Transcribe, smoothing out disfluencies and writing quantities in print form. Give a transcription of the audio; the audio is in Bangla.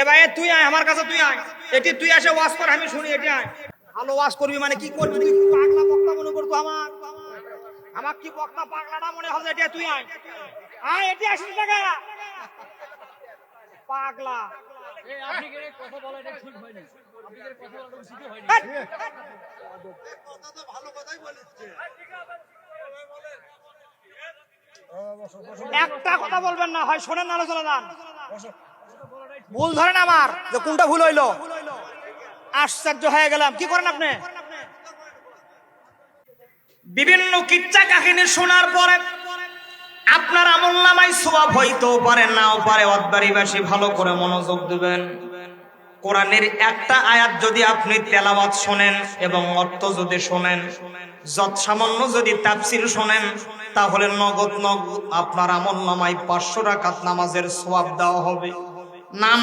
এ ভাই তুই আয় আমার কাছে, তুই আয় এটি, তুই এসে ওয়াজ কর, আমি শুনি। এটি আয়, ভালো ওয়াজ করবি মানে কি করবি তুই? পাগলা বক্তা মনে করতো আমার কি বক্তা পাগলাটা মনে হবে? এটি তুই আয়, আয় এটি আসিস টাকা পাগলা। আপনি কথা বলা এটা ঠিক হয়নি, আপনি কথা বলা উচিত হয়নি। কথা তো ভালো কথাই বলেছে। একটা কথা বলবেন না, হয় শোনেন না আলোচনা যান। ভুল ধরেন আমার যে কোনটা ভুল হইলো, আশ্চর্য হয়ে গেলাম। কি করেন আপনি? বিভিন্ন কিচ্ছা কাহিনী শোনার পরে আপনার আমলনামায় সওয়াব হইতেও পারে, নাও পারে। অদ্বারিবাসী ভালো করে মনোযোগ দিবেন। কোরআনের একটা আয়াত যদি আপনি তেলাওয়াত শোনেন এবং অর্থ যদি শোনেন, যত সামান্য যদি তাফসীর শোনেন, তাহলে নগদ আপনার আমলনামায় 500 রাকাত নামাজের সওয়াব দেওয়া হবে। নাম